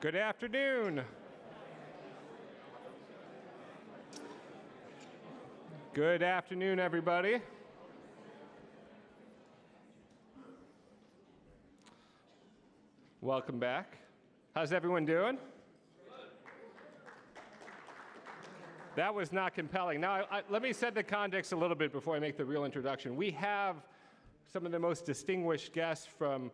Good afternoon. Good afternoon, everybody. Welcome back. How's everyone doing? That was not compelling. Now, let me set the context a little bit before I make the real introduction. We have some of the most distinguished guests from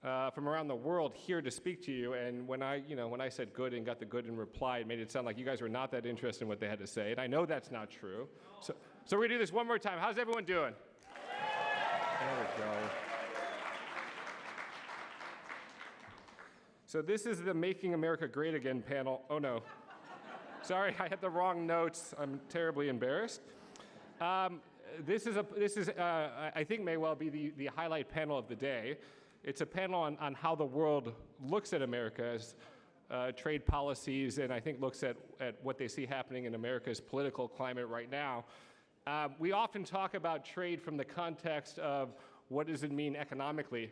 around the world here to speak to you. And when I said good and got the good in reply, it made it sound like you guys were not that interested in what they had to say. And I know that's not true. So we're going to do this one more time. How's everyone doing? There we go. So this is the Making America Great Again panel. Oh, no. Sorry, I had the wrong notes. I'm terribly embarrassed. This is I think may well be the highlight panel of the day. It's a panel on how the world looks at America's trade policies, and I think looks at what they see happening in America's political climate right now. We often talk about trade from the context of what does it mean economically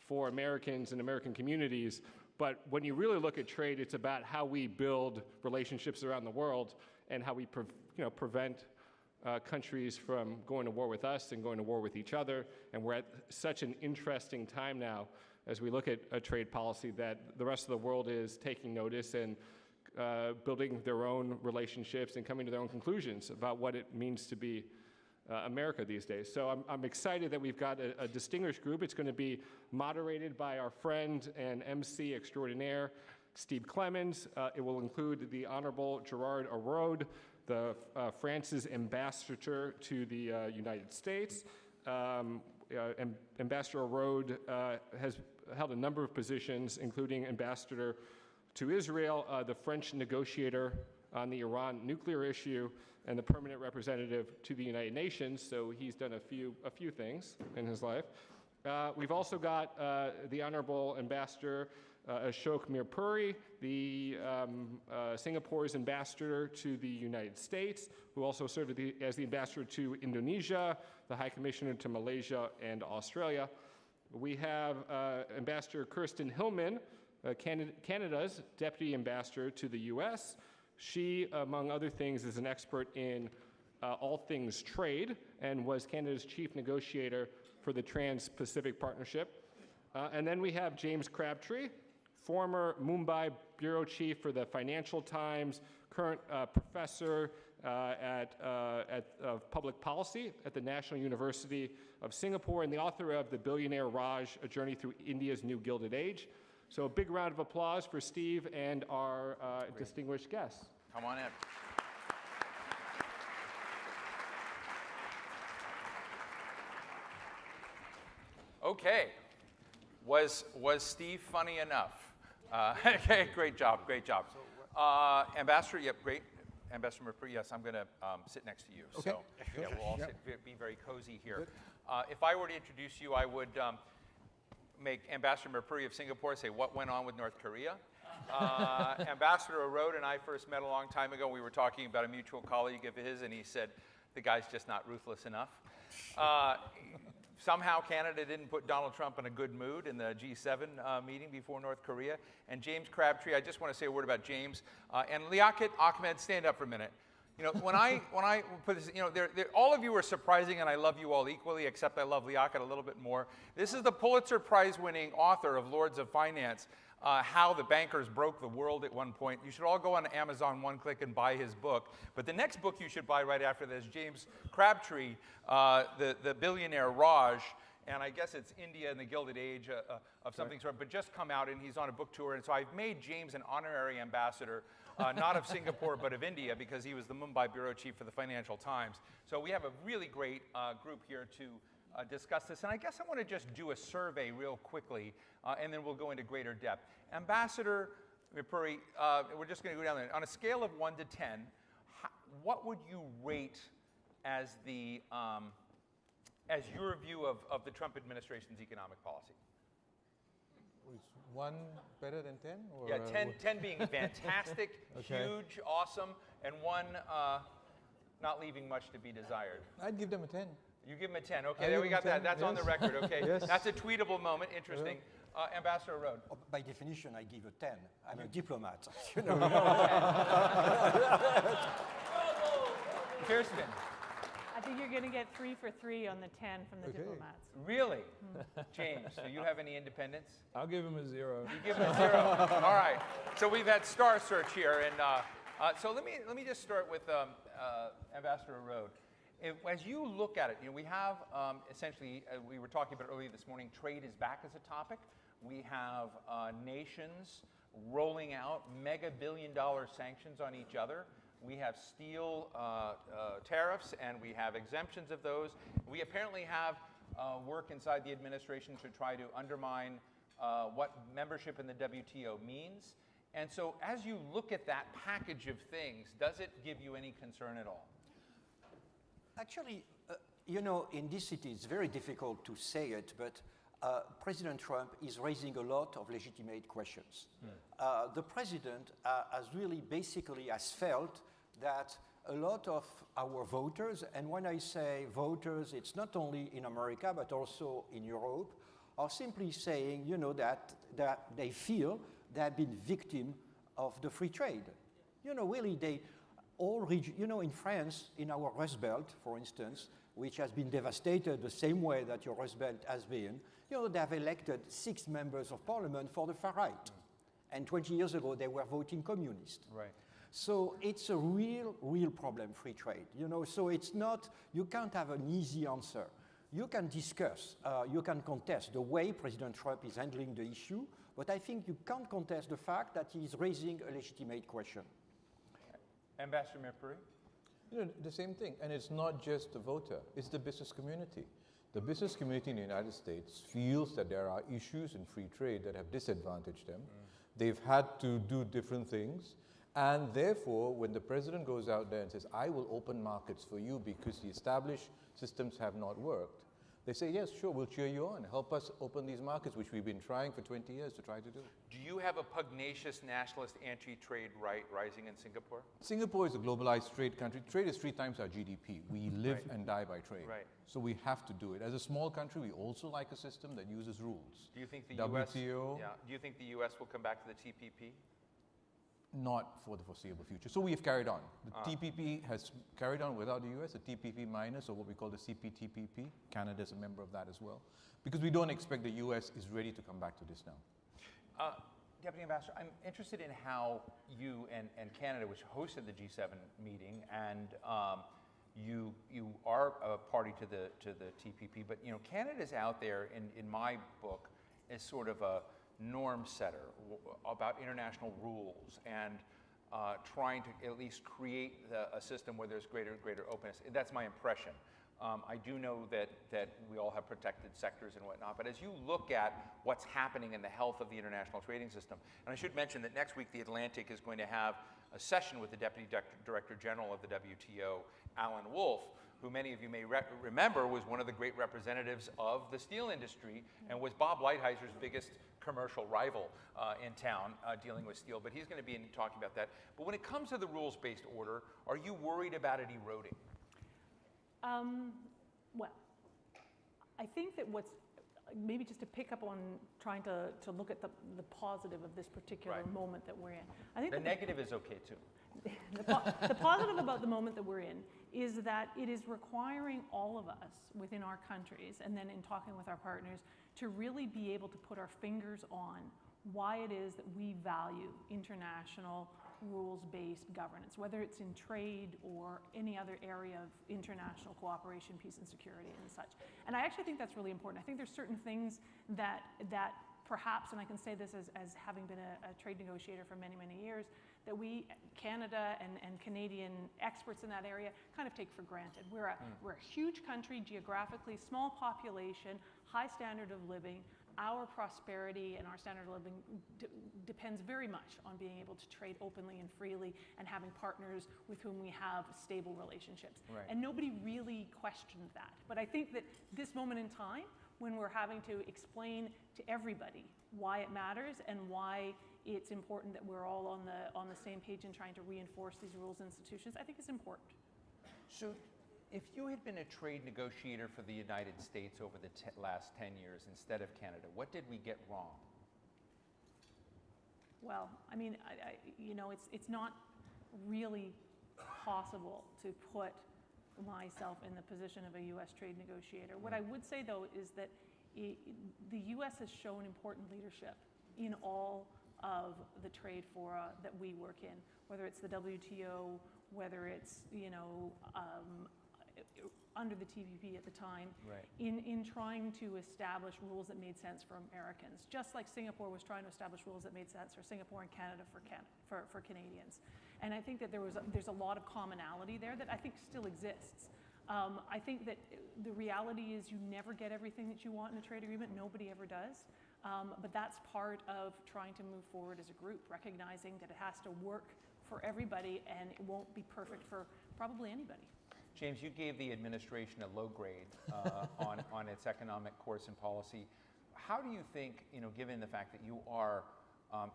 for Americans and American communities. But when you really look at trade, it's about how we build relationships around the world and how we prevent countries from going to war with us and going to war with each other. And we're at such an interesting time now as we look at a trade policy that the rest of the world is taking notice and building their own relationships and coming to their own conclusions about what it means to be America these days. So I'm excited that we've got a distinguished group. It's going to be moderated by our friend and MC extraordinaire, Steve Clemons. It will include the Honorable Gerard Araud, the France's ambassador to the United States. Ambassador Araud has held a number of positions, including ambassador to Israel, the French negotiator on the Iran nuclear issue, and the permanent representative to the United Nations. So he's done a few things in his life. We've also got the Honorable Ambassador Ashok Mirpuri, Singapore's ambassador to the United States, who also served as the ambassador to Indonesia, the High Commissioner to Malaysia and Australia. We have Ambassador Kirsten Hillman, Canada's deputy ambassador to the U.S. She, among other things, is an expert in all things trade and was Canada's chief negotiator for the Trans-Pacific Partnership. And then we have James Crabtree, former Mumbai bureau chief for the Financial Times, current professor of public policy at the National University of Singapore, and the author of the Billionaire Raj, A Journey Through India's New Gilded Age. So a big round of applause for Steve and our distinguished guests. Come on in. Okay. Was Steve funny enough? Okay, great job. Ambassador, yep, great. Ambassador Mirpuri, yes, I'm going to sit next to you. Okay. So yeah, we'll all be very cozy here. If I were to introduce you, I would make Ambassador Mirpuri of Singapore say what went on with North Korea. Ambassador Araud and I first met a long time ago. We were talking about a mutual colleague of his, and he said, the guy's just not ruthless enough. Somehow Canada didn't put Donald Trump in a good mood in the G7 meeting before North Korea. And James Crabtree, I just want to say a word about James. And Liaquat Ahmed, stand up for a minute. You know, when I put this, you know, all of you are surprising, and I love you all equally, except I love Liaquat a little bit more. This is the Pulitzer Prize-winning author of Lords of Finance, How the Bankers Broke the World at One Point. You should all go on Amazon one click and buy his book. But the next book you should buy right after this, James Crabtree, the Billionaire Raj, and I guess it's India in the Gilded Age of something sort of, but just come out, and he's on a book tour. And so I've made James an honorary ambassador, not of Singapore, but of India, because he was the Mumbai bureau chief for the Financial Times. So we have a really great group here to discuss this. And I guess I want to just do a survey real quickly, and then we'll go into greater depth. Ambassador Mirpuri, we're just going to go down there. On a scale of 1 to 10, what would you rate as the as your view of the Trump administration's economic policy? Is 1 better than 10? Or, yeah, 10 being fantastic, okay, huge, awesome, and 1 not leaving much to be desired. I'd give them a 10. You give them a 10. Okay, there we got that. That's on the record. Okay, Yes. That's a tweetable moment. Interesting. Ambassador Araud. By definition, I give a 10. I'm a diplomat. You know. Kirsten. I think you're going to get 3 for 3 on the 10 from the diplomats. Really? James, do you have any independence? I'll give him a 0. You give him a 0. All right. So we've had star search here, and so let me just start with Ambassador Araud. As you look at it, we have essentially, we were talking about earlier this morning, trade is back as a topic. We have nations rolling out mega billion-dollar sanctions on each other. We have steel tariffs, and we have exemptions of those. We apparently have work inside the administration to try to undermine what membership in the WTO means. And so as you look at that package of things, does it give you any concern at all? Actually, in this city, it's very difficult to say it, but President Trump is raising a lot of legitimate questions. The president has really basically has felt that a lot of our voters, and when I say voters, it's not only in America, but also in Europe, are simply saying, that they feel they have been victim of the free trade. Really, they all in France, in our Rust Belt, for instance, which has been devastated the same way that your Rust Belt has been, they have elected 6 members of parliament for the far right. And 20 years ago, they were voting communist. Right. So it's a real problem, free trade. So it's not, you can't have an easy answer. You can discuss, you can contest the way President Trump is handling the issue, but I think you can't contest the fact that he is raising a legitimate question. Ambassador Mirpuri? The same thing. And it's not just the voter, it's the business community. The business community in the United States feels that there are issues in free trade that have disadvantaged them. They've had to do different things. And therefore, when the president goes out there and says, I will open markets for you because the established systems have not worked, they say, yes, sure, we'll cheer you on. Help us open these markets, which we've been trying for 20 years to try to do. Do you have a pugnacious nationalist anti-trade right rising in Singapore? Singapore is a globalized trade country. Trade is 3 times our GDP. We live and die by trade. Right. So we have to do it. As a small country, we also like a system that uses rules. Do you think the WTO, US? Yeah. Do you think the US will come back to the TPP? Not for the foreseeable future. So we have carried on. The TPP has carried on without the US, the TPP minus, or what we call the CPTPP. Canada is a member of that as well. Because we don't expect the US is ready to come back to this now. Deputy Ambassador, I'm interested in how you and Canada, which hosted the G7 meeting, and you are a party to the TPP, but Canada's out there in my book as sort of a norm setter about international rules and trying to at least create a system where there's greater openness. That's my impression. I do know that we all have protected sectors and whatnot, but as you look at what's happening in the health of the international trading system, and I should mention that next week the Atlantic is going to have a session with the Deputy Director General of the WTO, Alan Wolf, who many of you may remember was one of the great representatives of the steel industry and was Bob Lighthizer biggest commercial rival in town dealing with steel. But he's going to be talking about that. But when it comes to the rules-based order, are you worried about it eroding? Well, I think that maybe just to pick up on trying to look at the positive of this particular moment that we're in. I think the negative is okay too. The positive about the moment that we're in is that it is requiring all of us within our countries, and then in talking with our partners, to really be able to put our fingers on why it is that we value international rules-based governance, whether it's in trade or any other area of international cooperation, peace and security and such. And I actually think that's really important. I think there's certain things that perhaps, and I can say this as having been a trade negotiator for many, many years, that we, Canada and Canadian experts in that area, kind of take for granted. We're a huge country, geographically, small population, high standard of living. Our prosperity and our standard of living depends very much on being able to trade openly and freely and having partners with whom we have stable relationships. Right. And nobody really questioned that. But I think that this moment in time, when we're having to explain to everybody why it matters and why it's important that we're all on the same page in trying to reinforce these rules and institutions, I think is important. So if you had been a trade negotiator for the United States over the last 10 years instead of Canada, what did we get wrong? Well, I mean, you know, it's not really possible to put myself in the position of a U.S. trade negotiator. What I would say, though, is that the U.S. has shown important leadership in all of the trade fora that we work in, whether it's the WTO, whether it's, you know, under the TPP at the time, Right. in trying to establish rules that made sense for Americans, just like Singapore was trying to establish rules that made sense for Singapore and Canada for Canadians. And I think that there's a lot of commonality there that I think still exists. I think that the reality is you never get everything that you want in a trade agreement. Nobody ever does. But that's part of trying to move forward as a group, recognizing that it has to work for everybody and it won't be perfect for probably anybody. James, you gave the administration a low grade on its economic course and policy. How do you think, you know, given the fact that you are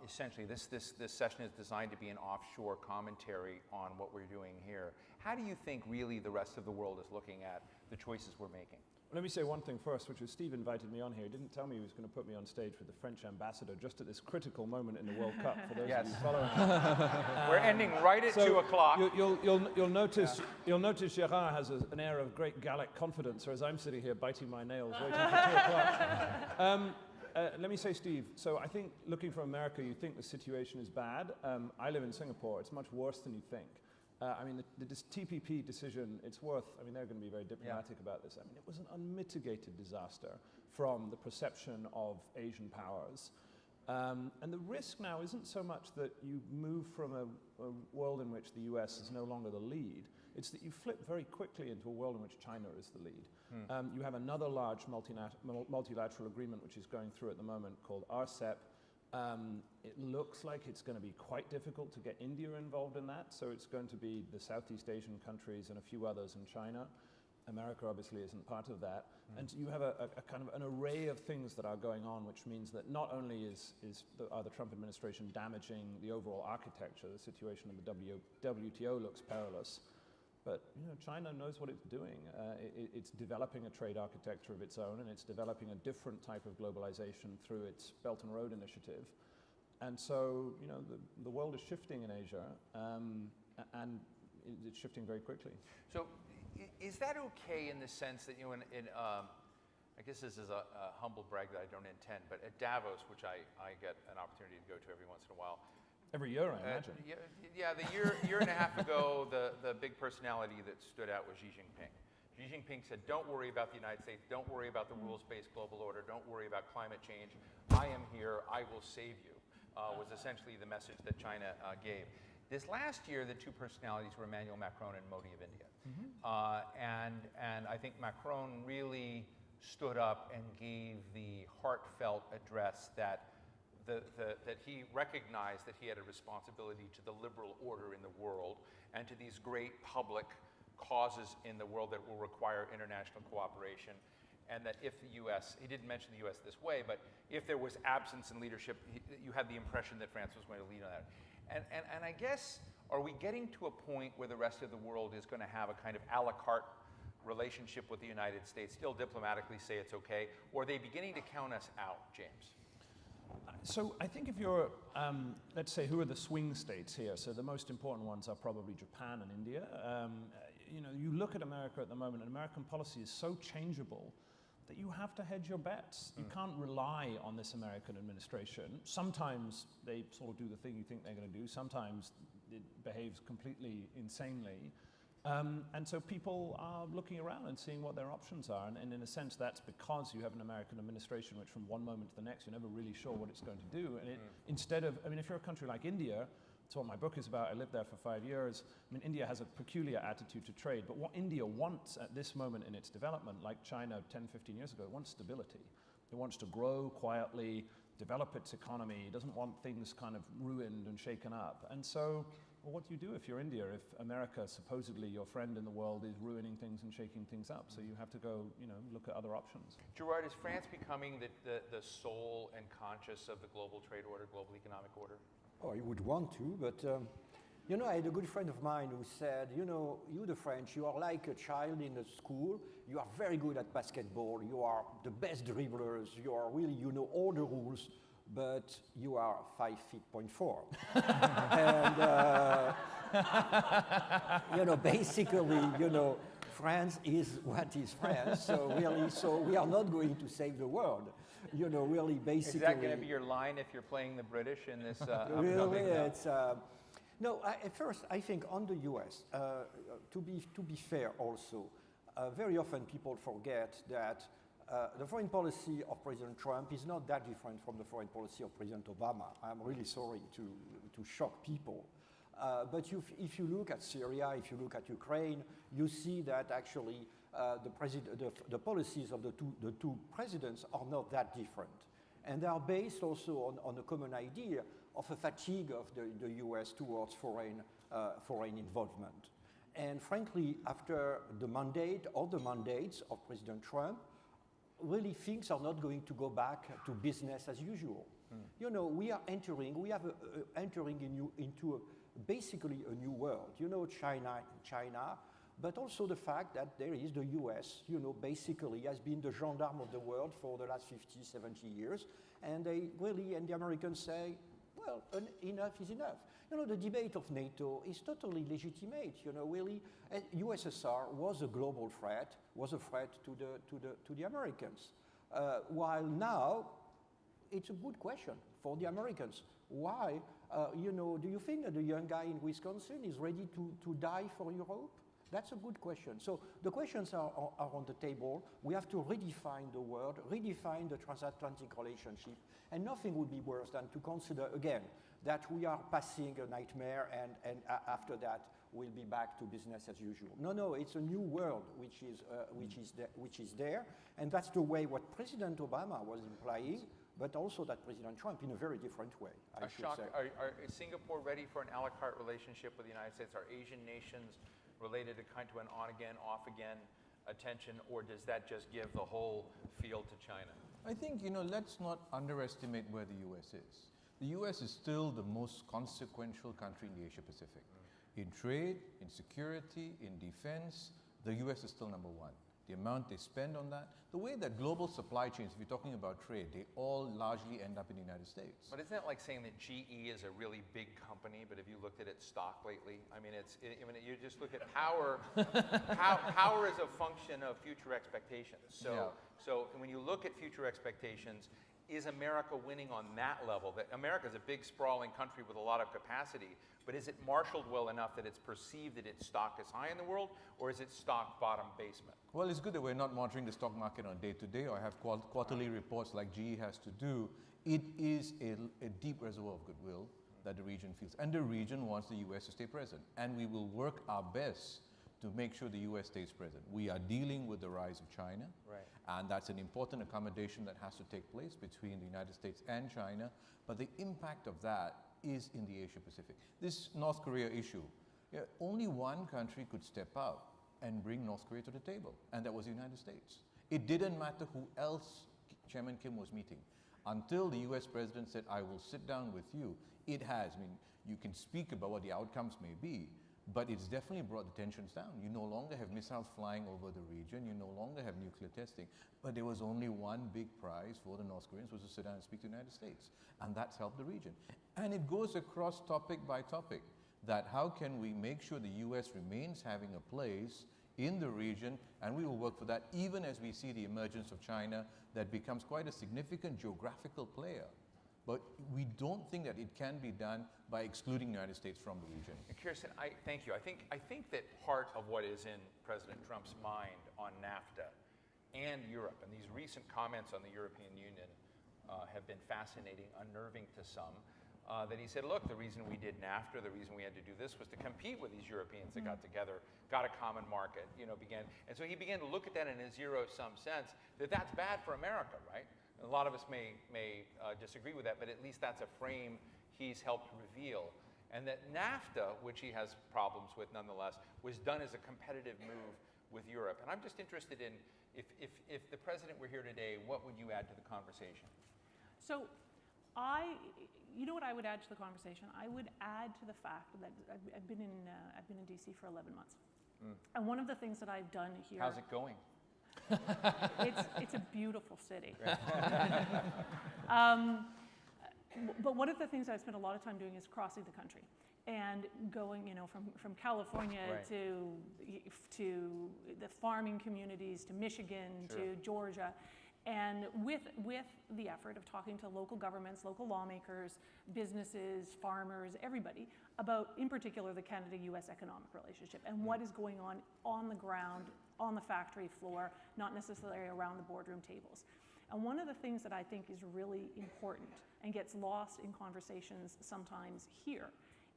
essentially, this session is designed to be an offshore commentary on what we're doing here, how do you think really the rest of the world is looking at the choices we're making? Let me say one thing first, which is Steve invited me on here. He didn't tell me he was going to put me on stage with the French ambassador just at this critical moment in the World Cup, for those of you following. We're ending right at 2 o'clock. You'll notice Gerard has an air of great Gallic confidence, whereas I'm sitting here biting my nails waiting for 2 o'clock. Let me say, Steve, so I think looking from America, you think the situation is bad. I live in Singapore. It's much worse than you think. I mean, this TPP decision, it's worth, I mean, they're going to be very diplomatic about this. I mean, it was an unmitigated disaster from the perception of Asian powers. And the risk now isn't so much that you move from a world in which the US is no longer the lead. It's that you flip very quickly into a world in which China is the lead. You have another large multilateral agreement which is going through at the moment called RCEP. It looks like it's going to be quite difficult to get India involved in that, so it's going to be the Southeast Asian countries and a few others in China. America obviously isn't part of that. And you have a kind of an array of things that are going on, which means that not only are the Trump administration damaging the overall architecture, the situation in the WTO looks perilous, but you know, China knows what it's doing. It's developing a trade architecture of its own, and it's developing a different type of globalization through its Belt and Road Initiative. And so, you know, the world is shifting in Asia, and it's shifting very quickly. So, is that okay in the sense that, you know, I guess this is a humble brag that I don't intend, but at Davos, which I get an opportunity to go to every once in a while. Every year, I imagine. Yeah, the year and a half ago, the big personality that stood out was Xi Jinping. Xi Jinping said, don't worry about the United States, don't worry about the rules-based global order, don't worry about climate change. I am here, I will save you, was essentially the message that China gave. This last year, the two personalities were Emmanuel Macron and Modi of India. And I think Macron really stood up and gave the heartfelt address that he recognized that he had a responsibility to the liberal order in the world and to these great public causes in the world that will require international cooperation, and that if the U.S., he didn't mention the U.S. this way, but if there was absence in leadership, you had the impression that France was going to lead on that. And I guess, are we getting to a point where the rest of the world is going to have a kind of a la carte relationship with the United States, still diplomatically say it's okay, or are they beginning to count us out, James? So I think if you're, let's say, who are the swing states here? So the most important ones are probably Japan and India. You know, you look at America at the moment, and American policy is so changeable that you have to hedge your bets. You can't rely on this American administration. Sometimes they sort of do the thing you think they're going to do. Sometimes it behaves completely insanely. And so people are looking around and seeing what their options are. And in a sense, that's because you have an American administration which from one moment to the next, you're never really sure what it's going to do. And instead of, I mean, if you're a country like India, that's what my book is about. I lived there for 5 years. I mean, India has a peculiar attitude to trade. But what India wants at this moment in its development, like China 10, 15 years ago, it wants stability. It wants to grow quietly, develop its economy. It doesn't want things kind of ruined and shaken up. And so, well, what do you do if you're India, if America, supposedly your friend in the world, is ruining things and shaking things up? So you have to go, you know, look at other options. Gerard, is France becoming the soul and conscious of the global trade order, global economic order? Oh, you would want to, but You know, I had a good friend of mine who said, you know, you the French, you are like a child in a school. You are very good at basketball. You are the best dribblers. You are really, you know all the rules, but you are 5'4". And, you know, basically, you know, France is what is France. So really, so we are not going to save the world. You know, really, basically. Is that going to be your line if you're playing the British in this really, upcoming? it's. No, at first, I think on the US, to be fair also, very often people forget that the foreign policy of President Trump is not that different from the foreign policy of President Obama. I'm really sorry to shock people. But if you look at Syria, if you look at Ukraine, you see that actually the policies of the two presidents are not that different. And they are based also on a common idea of a fatigue of the US towards foreign involvement. And frankly, after the mandate or the mandates of President Trump, really things are not going to go back to business as usual. You know, we have entering into basically a new world. You know, China, but also the fact that there is the US, you know, basically has been the gendarme of the world for the last 50, 70 years. And they really, and the Americans say, well, enough is enough. You know, the debate of NATO is totally legitimate. You know, really, USSR was a global threat, was a threat to the Americans. While now, it's a good question for the Americans. Why? You know, do you think that the young guy in Wisconsin is ready to die for Europe? That's a good question. So the questions are on the table. We have to redefine the world, redefine the transatlantic relationship, and nothing would be worse than to consider, again, that we are passing a nightmare and after that we'll be back to business as usual. No, it's a new world which is there, and that's the way what President Obama was implying, but also that President Trump in a very different way, I should Ashok, say. is Singapore ready for an a la carte relationship with the United States? Are Asian nations related to kind of an on-again, off-again attention, or does that just give the whole field to China? I think, you know, let's not underestimate where the US is. The US is still the most consequential country in the Asia Pacific. In trade, in security, in defense, the US is still number one. The amount they spend on that, the way that global supply chains, if you're talking about trade, they all largely end up in the United States. But isn't that like saying that GE is a really big company, but if you looked at its stock lately, I mean, you just look at power. Power is a function of future expectations. So when you look at future expectations, is America winning on that level? That America is a big, sprawling country with a lot of capacity, but is it marshaled well enough that it's perceived that its stock is high in the world, or is its stock bottom basement? Well, it's good that we're not monitoring the stock market on day-to-day or have quarterly reports like GE has to do. It is a deep reservoir of goodwill that the region feels. And the region wants the US to stay present. And we will work our best to make sure the US stays present. We are dealing with the rise of China. Right. And that's an important accommodation that has to take place between the United States and China. But the impact of that is in the Asia Pacific. This North Korea issue, only one country could step out and bring North Korea to the table, and that was the United States. It didn't matter who else Chairman Kim was meeting. Until the US president said, I will sit down with you, it has. I mean, you can speak about what the outcomes may be, but it's definitely brought the tensions down. You no longer have missiles flying over the region, you no longer have nuclear testing, but there was only one big prize for the North Koreans, was to sit down and speak to the United States, and that's helped the region. And it goes across topic by topic, that how can we make sure the US remains having a place in the region, and we will work for that even as we see the emergence of China that becomes quite a significant geographical player. But we don't think that it can be done by excluding the United States from the region. And Kirsten, thank you. I think that part of what is in President Trump's mind on NAFTA and Europe, and these recent comments on the European Union have been fascinating, unnerving to some, that he said, look, the reason we did NAFTA, the reason we had to do this was to compete with these Europeans that got together, got a common market, and so he began to look at that in a zero-sum sense, that's bad for America, right? A lot of us may disagree with that, but at least that's a frame he's helped reveal. And that NAFTA, which he has problems with nonetheless, was done as a competitive move with Europe. And I'm just interested in, if the president were here today, what would you add to the conversation? So You know what I would add to the conversation? I would add to the fact that I've been in DC for 11 months. And one of the things that I've done here. How's it going? It's a beautiful city. But one of the things I've spent a lot of time doing is crossing the country and going, from California to the farming communities, to Michigan, to Georgia. And with the effort of talking to local governments, local lawmakers, businesses, farmers, everybody, about, in particular, the Canada-US economic relationship and what is going on the ground, on the factory floor, not necessarily around the boardroom tables. And one of the things that I think is really important and gets lost in conversations sometimes here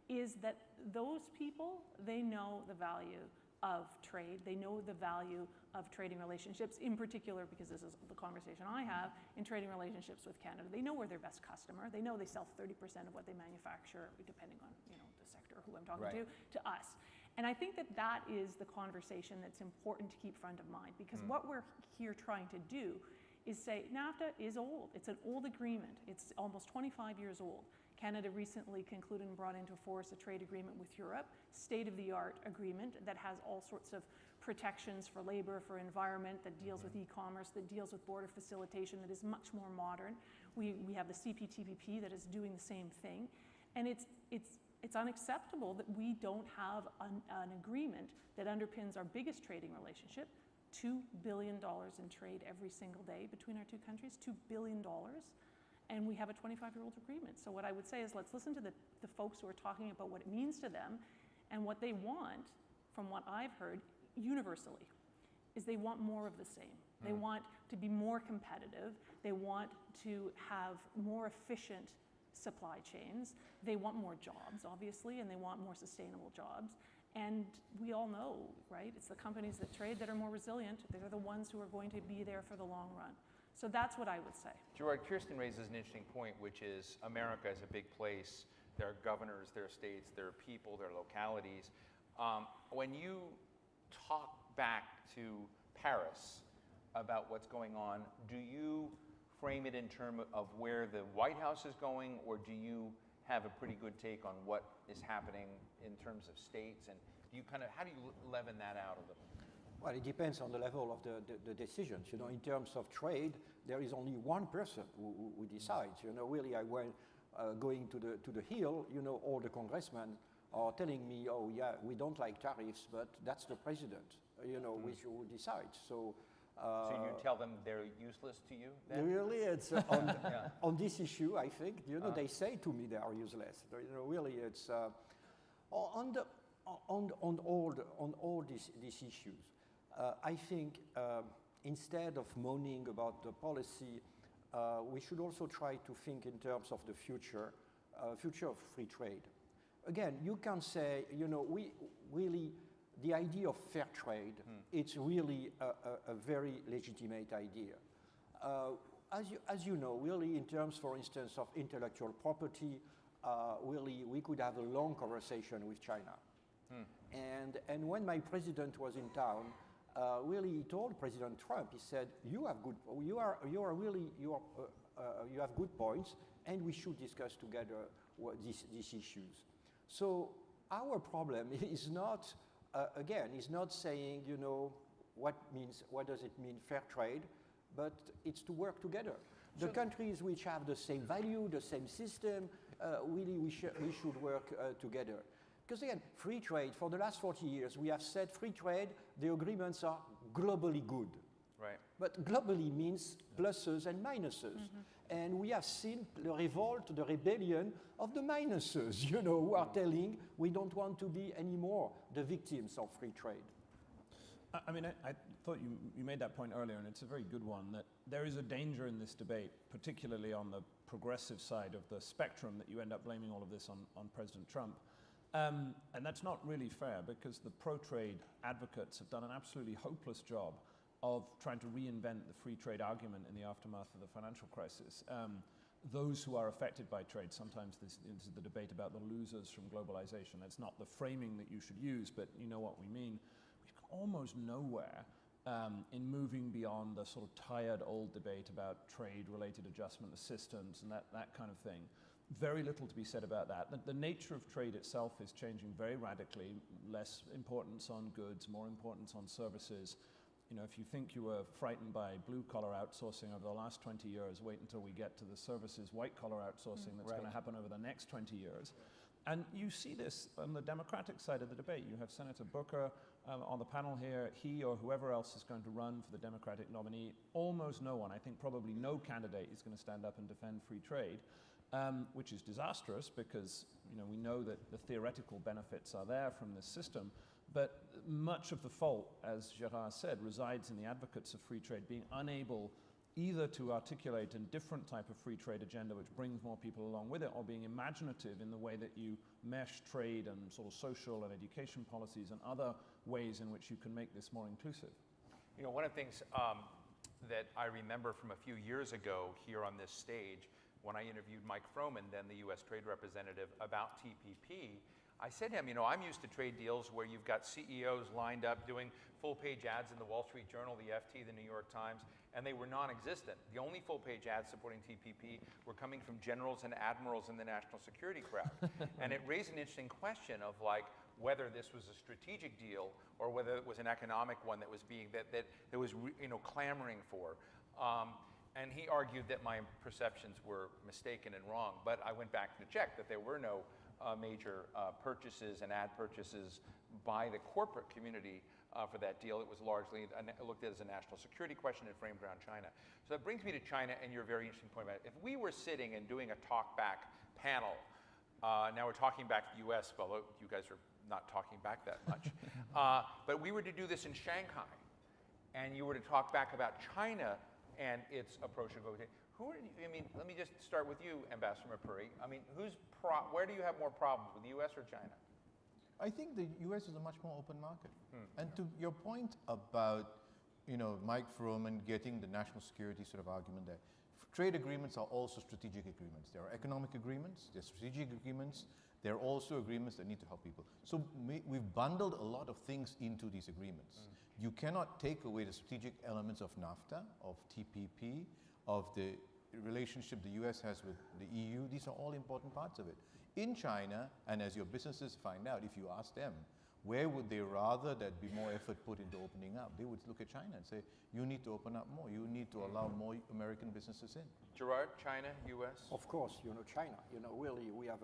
is that those people, they know the value of trade. They know the value of trading relationships, in particular, because this is the conversation I have, in trading relationships with Canada. They know we're their best customer. They know they sell 30% of what they manufacture, depending on the sector, who I'm talking to us. And I think that is the conversation that's important to keep front of mind, because what we're here trying to do is say NAFTA is old. It's an old agreement. It's almost 25 years old. Canada recently concluded and brought into force a trade agreement with Europe, state-of-the-art agreement that has all sorts of protections for labor, for environment, that deals with e-commerce, that deals with border facilitation, that is much more modern. We have the CPTPP that is doing the same thing. And it's unacceptable that we don't have an agreement that underpins our biggest trading relationship, $2 billion in trade every single day between our two countries, $2 billion. And we have a 25-year-old agreement. So what I would say is let's listen to the folks who are talking about what it means to them, and what they want, from what I've heard, universally, is they want more of the same. They want to be more competitive. They want to have more efficient supply chains. They want more jobs, obviously, and they want more sustainable jobs. And we all know, right? It's the companies that trade that are more resilient. They're the ones who are going to be there for the long run. So that's what I would say. Gerard, Kirsten raises an interesting point, which is America is a big place. There are governors, there are states, there are people, there are localities. When you talk back to Paris about what's going on, do you frame it in terms of where the White House is going, or do you have a pretty good take on what is happening in terms of states? And do you how do you leaven that out a little? Well, it depends on the level of the decisions. In terms of trade, there is only one person who decides. Really, I went going to the Hill. All the congressmen are telling me, "Oh, yeah, we don't like tariffs, but that's the president. Which who decides." So you tell them they're useless to you then? Really, it's on this issue. I think they say to me they are useless. Really, it's on all these issues. I think instead of moaning about the policy, we should also try to think in terms of the future of free trade. Again, you can say, we really, the idea of fair trade, it's really a very legitimate idea. As you know, really in terms, for instance, of intellectual property, really we could have a long conversation with China. And when my president was in town, really, he told President Trump, he said, "You have good points, and we should discuss together these issues." So our problem is not, is not saying, what does it mean fair trade, but it's to work together. The countries which have the same value, the same system, really we should work together. Because again, free trade, for the last 40 years, we have said free trade, the agreements are globally good. Right. But globally means pluses and minuses. And we have seen the revolt, the rebellion of the minuses, who are telling we don't want to be anymore the victims of free trade. I mean, I thought you made that point earlier, and it's a very good one, that there is a danger in this debate, particularly on the progressive side of the spectrum, that you end up blaming all of this on President Trump. And that's not really fair, because the pro-trade advocates have done an absolutely hopeless job of trying to reinvent the free trade argument in the aftermath of the financial crisis. Those who are affected by trade, sometimes this is the debate about the losers from globalization. That's not the framing that you should use, but you know what we mean. We've got almost nowhere in moving beyond the sort of tired old debate about trade-related adjustment assistance and that kind of thing. Very little to be said about that. The nature of trade itself is changing very radically, less importance on goods, more importance on services. You know, if you think you were frightened by blue-collar outsourcing over the last 20 years, wait until we get to the services white-collar outsourcing that's going to happen over the next 20 years. And you see this on the Democratic side of the debate. You have Senator Booker on the panel here. He or whoever else is going to run for the Democratic nominee, almost no one, I think probably no candidate is going to stand up and defend free trade, which is disastrous because we know that the theoretical benefits are there from this system. But much of the fault, as Gerard said, resides in the advocates of free trade being unable either to articulate a different type of free trade agenda which brings more people along with it, or being imaginative in the way that you mesh trade and sort of social and education policies and other ways in which you can make this more inclusive. You know, one of the things that I remember from a few years ago here on this stage, when I interviewed Mike Froman, then the U.S. Trade Representative, about TPP, I said to him, I'm used to trade deals where you've got CEOs lined up doing full-page ads in the Wall Street Journal, the FT, the New York Times, and they were non-existent. The only full-page ads supporting TPP were coming from generals and admirals in the national security crowd. And it raised an interesting question of whether this was a strategic deal or whether it was an economic one that was clamoring for. And he argued that my perceptions were mistaken and wrong, but I went back to check that there were no major purchases and ad purchases by the corporate community for that deal. It was largely looked at as a national security question and framed around China. So that brings me to China and your very interesting point about it. If we were sitting and doing a talk back panel, now we're talking back to the US, although you guys are not talking back that much, but we were to do this in Shanghai, and you were to talk back about China and its approach to globalization. Let me just start with you, Ambassador Mirpuri. Where do you have more problems, with the US or China? I think the US is a much more open market. And to your point about, Mike Froman getting the national security sort of argument there, trade agreements are also strategic agreements. There are economic agreements, there are strategic agreements, there are also agreements that need to help people. So we've bundled a lot of things into these agreements. You cannot take away the strategic elements of NAFTA, of TPP, of the relationship the US has with the EU. These are all important parts of it. In China, and as your businesses find out, if you ask them, where would they rather that be more effort put into opening up? They would look at China and say, you need to open up more. You need to allow more American businesses in. Gerard, China, US? Of course, China. Really, we have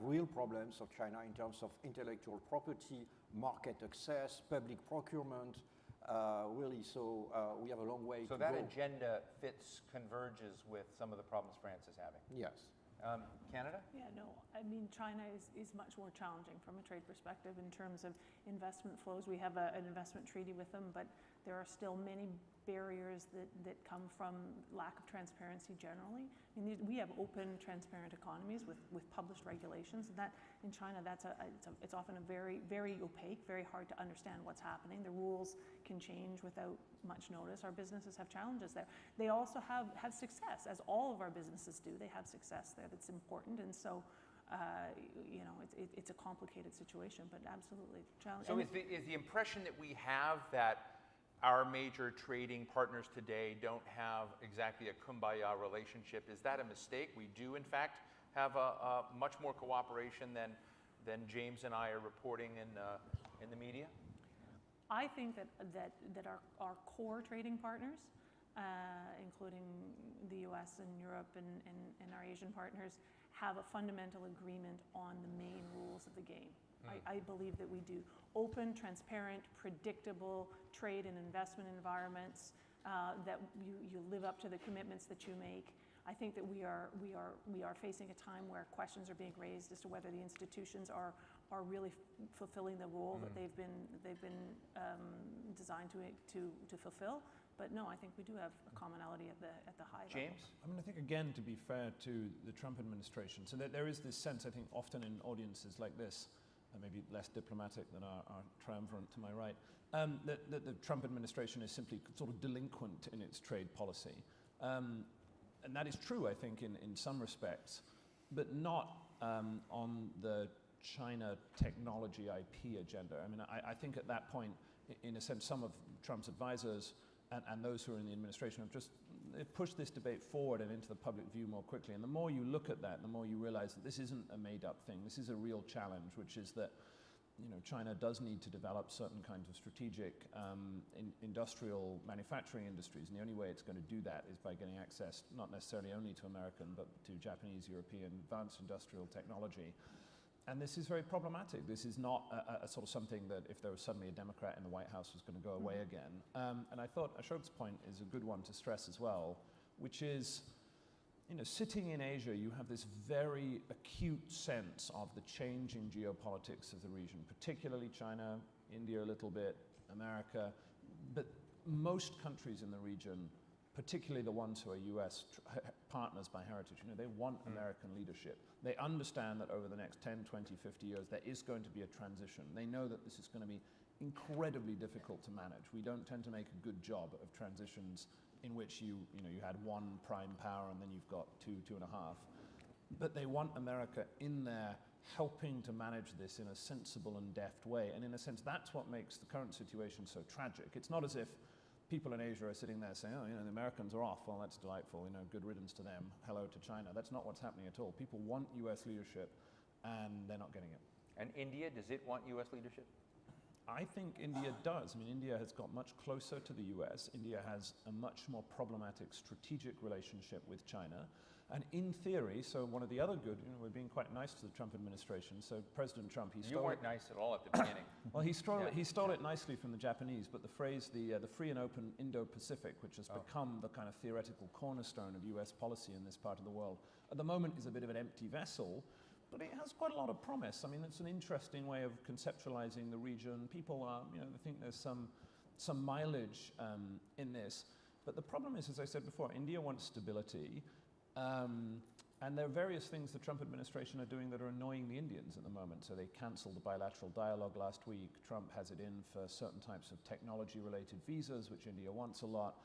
real problems of China in terms of intellectual property, market access, public procurement. We have a long way to go. So that agenda converges with some of the problems France is having? Yes. Canada? Yeah, no, China is much more challenging from a trade perspective in terms of investment flows. We have an investment treaty with them, but there are still many barriers that come from lack of transparency generally. We have open, transparent economies with published regulations. And that in China, it's often a very, very opaque, very hard to understand what's happening. The rules can change without much notice. Our businesses have challenges there. They also have success, as all of our businesses do. They have success there that's important, and so it's a complicated situation, but absolutely challenging. So is the impression that we have that our major trading partners today don't have exactly a kumbaya relationship? Is that a mistake? We do, in fact, have a much more cooperation than James and I are reporting in the media? I think that our core trading partners, including the US and Europe and our Asian partners, have a fundamental agreement on the main rules of the game. I believe that we do. Open, transparent, predictable trade and investment environments, that you live up to the commitments that you make. I think that we are facing a time where questions are being raised as to whether the institutions are really fulfilling the role that they've been designed to fulfill. But no, I think we do have a commonality at the high level. James? I think, again, to be fair to the Trump administration, so that there is this sense, I think, often in audiences like this, maybe less diplomatic than our triumvirate to my right, that the Trump administration is simply sort of delinquent in its trade policy. And that is true, I think, in some respects, but not on the China technology IP agenda. I think at that point, in a sense, some of Trump's advisors and those who are in the administration have just pushed this debate forward and into the public view more quickly. And the more you look at that, the more you realize that this isn't a made-up thing. This is a real challenge, which is that China does need to develop certain kinds of strategic industrial manufacturing industries, and the only way it's going to do that is by getting access not necessarily only to American, but to Japanese, European advanced industrial technology. And this is very problematic. This is not a sort of something that if there was suddenly a Democrat in the White House was going to go away again. And I thought Ashok's point is a good one to stress as well, which is, sitting in Asia, you have this very acute sense of the changing geopolitics of the region, particularly China, India a little bit, America, but most countries in the region, particularly the ones who are US partners by heritage, they want American leadership. They understand that over the next 10, 20, 50 years, there is going to be a transition. They know that this is going to be incredibly difficult to manage. We don't tend to make a good job of transitions in which you had one prime power and then you've got two and a half. But they want America in there helping to manage this in a sensible and deft way. And in a sense, that's what makes the current situation so tragic. It's not as if people in Asia are sitting there saying, the Americans are off, well, that's delightful, good riddance to them, hello to China. That's not what's happening at all. People want US leadership, and they're not getting it. And India, does it want US leadership? I think India does. India has got much closer to the US. India has a much more problematic strategic relationship with China. And in theory, so one of the other good, we're being quite nice to the Trump administration. So President Trump, You weren't nice at all at the beginning. Well, he stole it nicely from the Japanese, but the phrase, the free and open Indo-Pacific, which has become the kind of theoretical cornerstone of US policy in this part of the world, at the moment is a bit of an empty vessel, but it has quite a lot of promise. It's an interesting way of conceptualizing the region. People are, they think there's some mileage in this. But the problem is, as I said before, India wants stability. And there are various things the Trump administration are doing that are annoying the Indians at the moment. So they canceled the bilateral dialogue last week. Trump has it in for certain types of technology-related visas, which India wants a lot.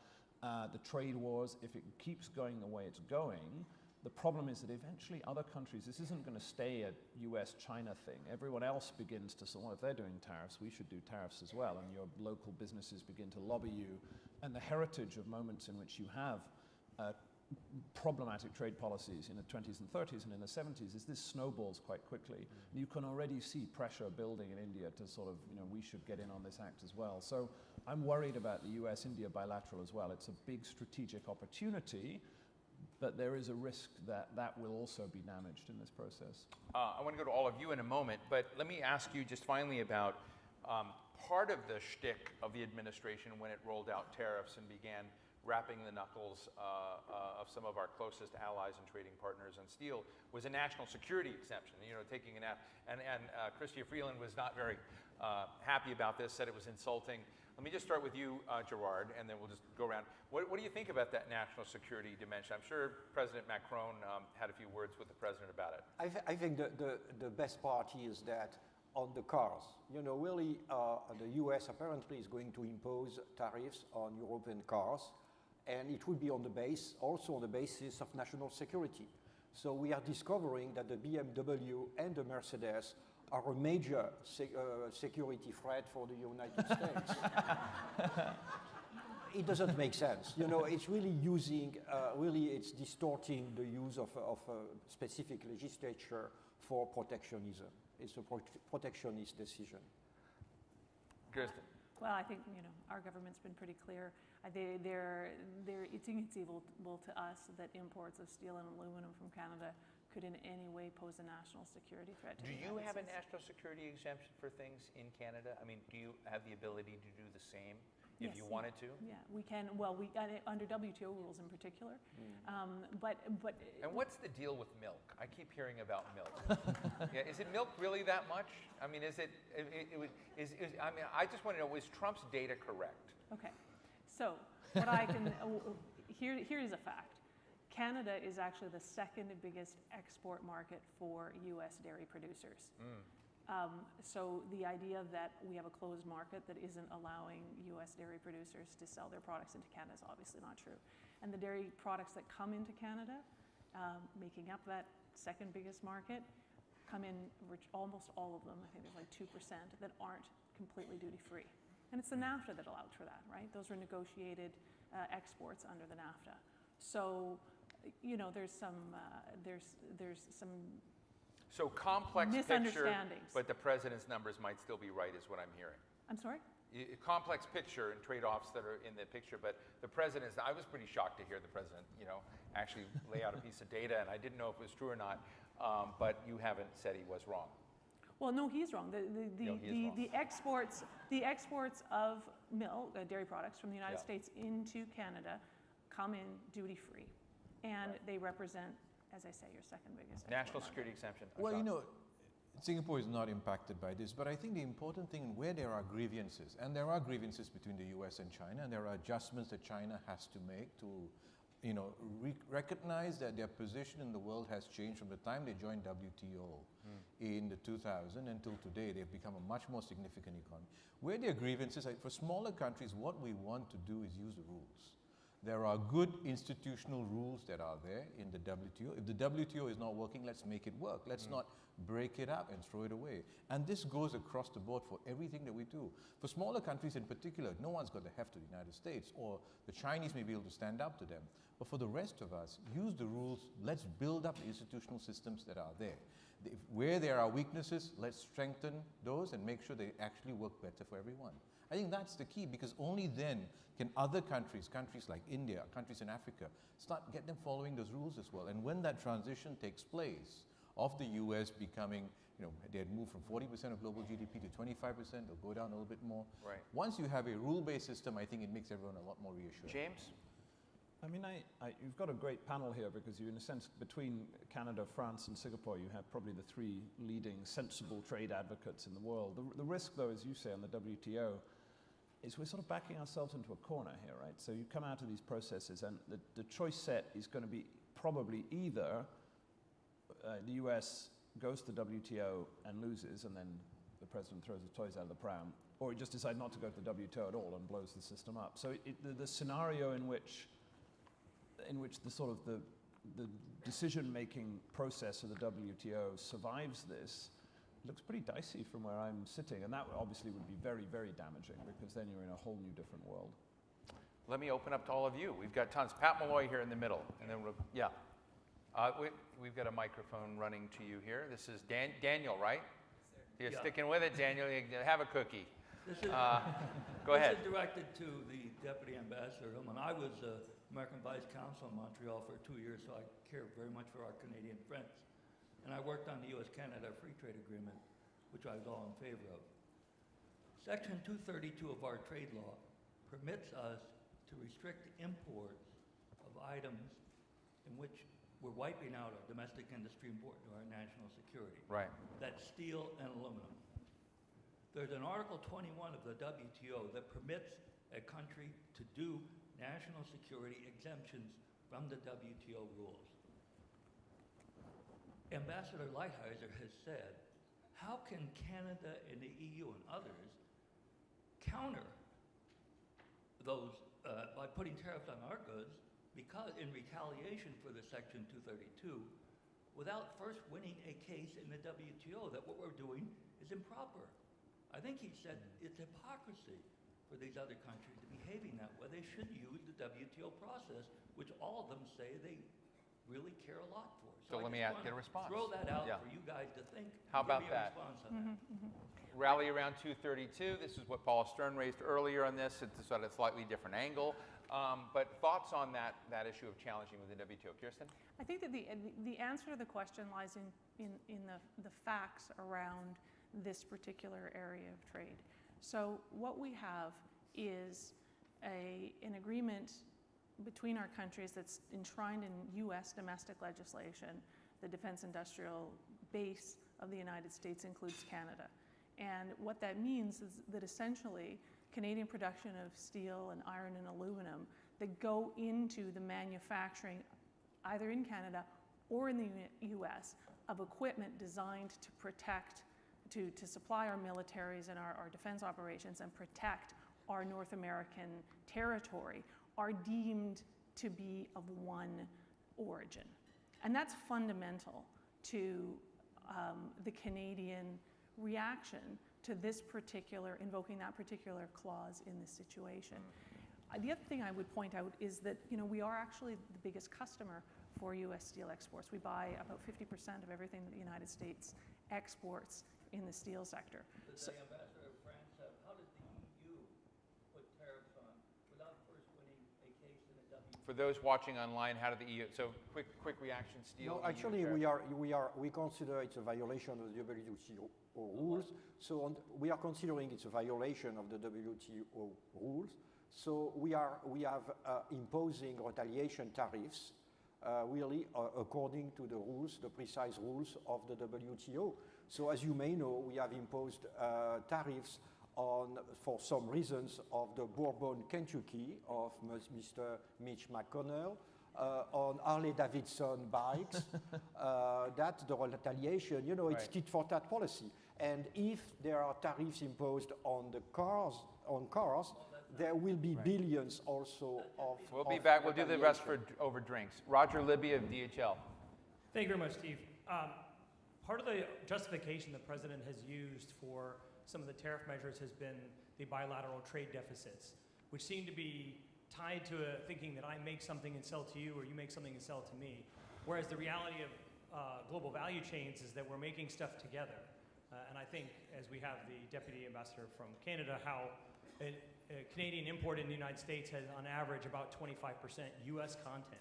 The trade wars, if it keeps going the way it's going, the problem is that eventually other countries, this isn't going to stay a US-China thing. Everyone else begins to say, well, if they're doing tariffs, we should do tariffs as well. And your local businesses begin to lobby you. And the heritage of moments in which you have problematic trade policies in the 20s and 30s and in the 70s is this snowballs quite quickly. You can already see pressure building in India to sort of, we should get in on this act as well. So I'm worried about the US-India bilateral as well. It's a big strategic opportunity, but there is a risk that that will also be damaged in this process. I want to go to all of you in a moment, but let me ask you just finally about part of the shtick of the administration when it rolled out tariffs and began wrapping the knuckles of some of our closest allies and trading partners on steel was a national security exemption, taking an app. And Chrystia Freeland was not very happy about this, said it was insulting. Let me just start with you, Gerard, and then we'll just go around. What do you think about that national security dimension? I'm sure President Macron had a few words with the president about it. I think the best part is that on the cars, really the US apparently is going to impose tariffs on European cars, and it will be also on the basis of national security. So we are discovering that the BMW and the Mercedes are a major security threat for the United States. It doesn't make sense. It's really it's distorting the use of specific legislature for protectionism. It's a protectionist decision. Kirsten. Well, I think our government's been pretty clear. It's inconceivable to us that imports of steel and aluminum from Canada could in any way pose a national security threat to the United States. Do you have a national security exemption for things in Canada? Do you have the ability to do the same if you wanted to? Yeah, we can. Well, we under WTO rules in particular. But. And what's the deal with milk? I keep hearing about milk. Is it milk really that much? Is it? I just want to know: is Trump's data correct? Okay, so what I can here is a fact. Canada is actually the second biggest export market for U.S. dairy producers. So the idea that we have a closed market that isn't allowing U.S. dairy producers to sell their products into Canada is obviously not true. And the dairy products that come into Canada, making up that second biggest market, come in almost all of them, I think there's like 2%, that aren't completely duty-free. And it's the NAFTA that allowed for that, right? Those were negotiated exports under the NAFTA. So, you know, there's some So complex picture, misunderstandings. but the president's numbers might still be right, is what I'm hearing. I'm sorry? Complex picture and trade-offs that are in the picture, but the president's, I was pretty shocked to hear the president, you know, actually lay out a piece of data, and I didn't know if it was true or not, but you haven't said he was wrong. Well, no, he's wrong. The exports of milk, dairy products from the United States into Canada come in duty-free, and they represent, as I say, your second biggest National export security market. exemption. Well, Ashok. you know, Singapore is not impacted by this, but I think the important thing where there are grievances, and there are grievances between the US and China, and there are adjustments that China has to make to, you know, recognize that their position in the world has changed from the time they joined WTO in the 2000 until today. They've become a much more significant economy. Where there are grievances, like for smaller countries, what we want to do is use the rules. There are good institutional rules that are there in the WTO. If the WTO is not working, let's make it work. Let's not break it up and throw it away. And this goes across the board for everything that we do. For smaller countries in particular, no one's got the heft of the United States, or the Chinese may be able to stand up to them. But for the rest of us, use the rules. Let's build up the institutional systems that are there. Where there are weaknesses, let's strengthen those and make sure they actually work better for everyone. I think that's the key, because only then can other countries, countries like India, countries in Africa, get them following those rules as well. And when that transition takes place of the US becoming, you know, they had moved from 40% of global GDP to 25%, they'll go down a little bit more. Right. Once you have a rule-based system, I think it makes everyone a lot more reassured. James? I mean, you've got a great panel here because you, in a sense, between Canada, France, and Singapore, you have probably the three leading sensible trade advocates in the world. The risk, though, as you say, on the WTO, is we're sort of backing ourselves into a corner here, right? So you come out of these processes, and the choice set is going to be probably either the US goes to the WTO and loses, and then the president throws his toys out of the pram, or he just decides not to go to the WTO at all and blows the system up. So the scenario in which the sort of the decision-making process of the WTO survives this looks pretty dicey from where I'm sitting, and that obviously would be very, very damaging, because then you're in a whole new different world. Let me open up to all of you. We've got tons. Pat Malloy here in the middle, and then we've got a microphone running to you here. This is Daniel, right? You're sticking with it, Daniel. You have a cookie. Go ahead. This is directed to the Deputy Ambassador Hillman. I was American Vice Consul in Montreal for 2 years, so I care very much for our Canadian friends. And I worked on the U.S.-Canada Free Trade Agreement, which I was all in favor of. Section 232 of our trade law permits us to restrict imports of items in which we're wiping out our domestic industry important to our national security. Right. That's steel and aluminum. There's an Article 21 of the WTO that permits a country to do national security exemptions from the WTO rules. Ambassador Lighthizer has said, how can Canada and the EU and others counter those by putting tariffs on our goods because in retaliation for the Section 232 without first winning a case in the WTO that what we're doing is improper? I think he said it's hypocrisy for these other countries to be behaving that way. They should use the WTO process, which all of them say they really care a lot for. So let me get a response. Throw that out for you guys to think. How about give me a that? response on that. Rally around 232. This is what Paul Stern raised earlier on this. It's at a slightly different angle. But thoughts on that issue of challenging with the WTO. Kirsten? I think that the answer to the question lies in the facts around this particular area of trade. So what we have is an agreement between our countries that's enshrined in U.S. domestic legislation. The defense industrial base of the United States includes Canada. And what that means is that essentially Canadian production of steel and iron and aluminum that go into the manufacturing, either in Canada or in the U.S., of equipment designed to protect, to supply our militaries and our defense operations and protect our North American territory, are deemed to be of one origin. And that's fundamental to the Canadian reaction to this particular, invoking that particular clause in this situation. The other thing I would point out is that, you know, we are actually the biggest customer for U.S. steel exports. We buy about 50% of everything that the United States exports in the steel sector. Does the ambassador of France have, how does the EU put tariffs on without first winning a case in the WTO? For those watching online, how did the EU? So quick reaction, Steel. No, actually, we consider it's a violation of the WTO rules. So we are considering it's a violation of the WTO rules. So we have imposing retaliation tariffs, really according to the rules, the precise rules of the WTO. So as you may know, we have imposed tariffs on, for some reasons, of the Bourbon Kentucky of Mr. Mitch McConnell, on Harley-Davidson bikes. That's the retaliation. You know, it's tit for tat policy. And if there are tariffs imposed on the cars, there will be billions also of. We'll be back. We'll do the rest over drinks. Roger Libby of DHL. Thank you very much, Steve. Part of the justification the president has used for some of the tariff measures has been the bilateral trade deficits, which seem to be tied to thinking that I make something and sell to you, or you make something and sell to me. Whereas the reality of global value chains is that we're making stuff together. And I think, as we have the Deputy Ambassador from Canada, how a Canadian import in the United States has on average about 25% US content.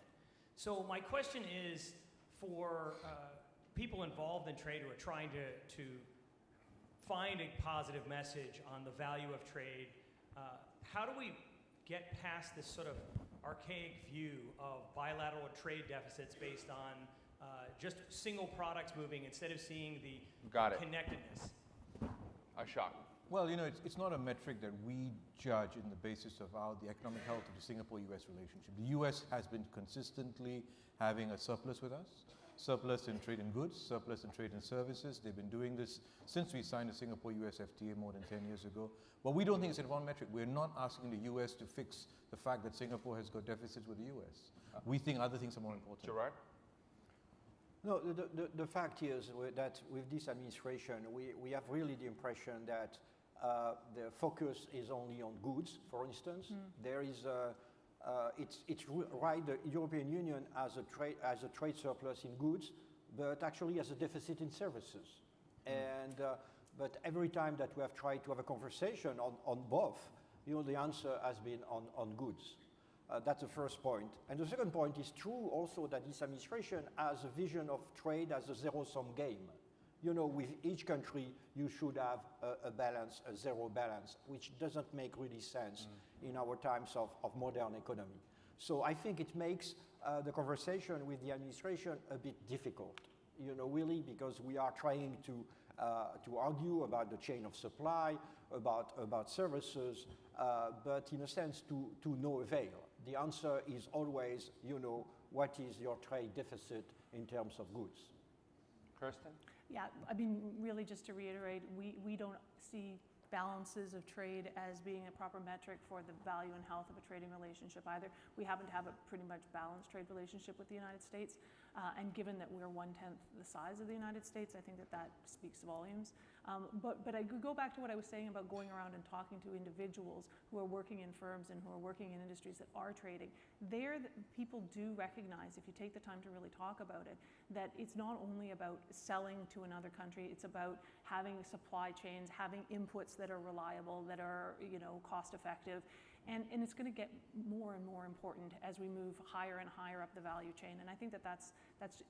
So my question is for people involved in trade who are trying to find a positive message on the value of trade, how do we get past this sort of archaic view of bilateral trade deficits based on just single products moving instead of seeing the connectedness? Ashok. Well, you know, it's not a metric that we judge in the basis of the economic health of the Singapore-US relationship. The US has been consistently having a surplus with us, surplus in trade in goods, surplus in trade in services. They've been doing this since we signed the Singapore-US FTA more than 10 years ago. But we don't think it's a one metric. We're not asking the US to fix the fact that Singapore has got deficits with the US. We think other things are more important. Gerard? No, the fact is that with this administration, we have really the impression that the focus is only on goods, for instance. There is it's right, the European Union has a trade surplus in goods, but actually has a deficit in services. And but every time that we have tried to have a conversation on both, you know, the answer has been on goods. That's the first point. And the second point is true also that this administration has a vision of trade as a zero-sum game. You know, with each country, you should have a balance, a zero balance, which doesn't make really sense in our times of modern economy. So I think it makes the conversation with the administration a bit difficult, you know, really, because we are trying to argue about the chain of supply, about services, but in a sense to no avail. The answer is always, you know, what is your trade deficit in terms of goods? Kirsten? Yeah, I mean, really just to reiterate, we don't see balances of trade as being a proper metric for the value and health of a trading relationship either. We happen to have a pretty much balanced trade relationship with the United States, and given that we're 1/10 the size of the United States, I think that speaks volumes. But I could go back to what I was saying about going around and talking to individuals who are working in firms and who are working in industries that are trading. There, people do recognize, if you take the time to really talk about it, that it's not only about selling to another country, it's about having supply chains, having inputs that are reliable, that are, you know, cost effective. And it's going to get more and more important as we move higher and higher up the value chain. And I think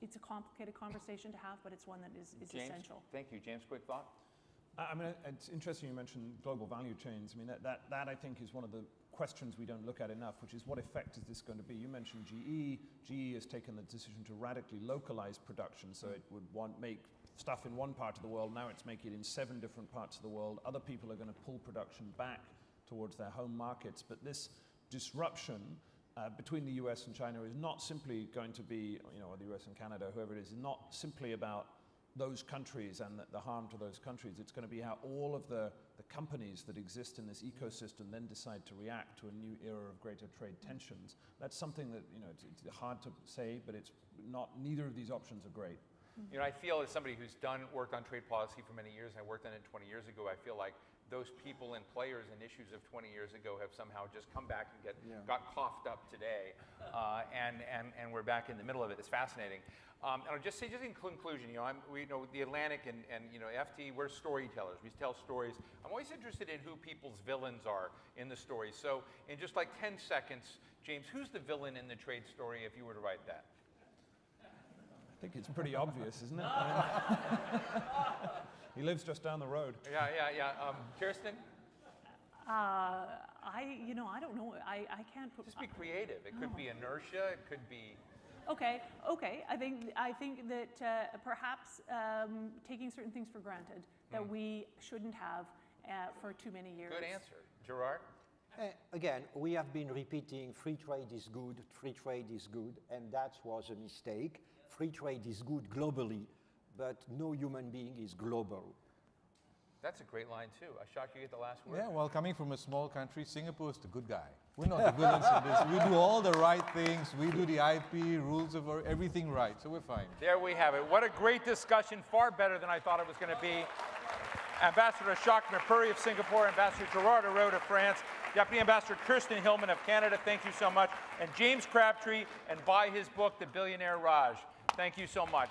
it's a complicated conversation to have, but it's one that is James, essential. Thank you. James, quick thought? I mean, it's interesting you mentioned global value chains. I mean, that I think is one of the questions we don't look at enough, which is what effect is this going to be? You mentioned GE. GE has taken the decision to radically localize production, so it would make stuff in one part of the world. Now it's making it in 7 different parts of the world. Other people are going to pull production back towards their home markets. But this disruption between the US and China is not simply going to be, you know, or the US and Canada, whoever it is not simply about those countries and the harm to those countries. It's going to be how all of the companies that exist in this ecosystem then decide to react to a new era of greater trade tensions. That's something that, you know, it's hard to say, but it's not, neither of these options are great. You know, I feel as somebody who's worked on trade policy for many years, and I worked on it 20 years ago, I feel like those people and players and issues of 20 years ago have somehow just come back and got coughed up today, and we're back in the middle of it. It's fascinating. And I'll just say, just in conclusion, you know, we know the Atlantic and you know, FT, we're storytellers. We tell stories. I'm always interested in who people's villains are in the stories. So in just like 10 seconds, James, who's the villain in the trade story if you were to write that? I think it's pretty obvious, isn't it? He lives just down the road. Yeah. Kirsten? You know, I don't know. I can't put. Just be creative. It could be inertia. It could be. Okay. I think that perhaps taking certain things for granted that we shouldn't have for too many years. Good answer, Gerard. Again, we have been repeating free trade is good, and that was a mistake. Free trade is good globally, but no human being is global. That's a great line too. Ashok, you get the last word. Yeah, well, coming from a small country, Singapore is the good guy. We're not the villains in this. We do all the right things. We do the IP, rules of everything right, so we're fine. There we have it. What a great discussion. Far better than I thought it was going to be. Ambassador Ashok Mirpuri of Singapore, Ambassador Gerard Araud of France, Deputy Ambassador Kirsten Hillman of Canada, thank you so much. And James Crabtree, and buy his book, The Billionaire Raj. Thank you so much.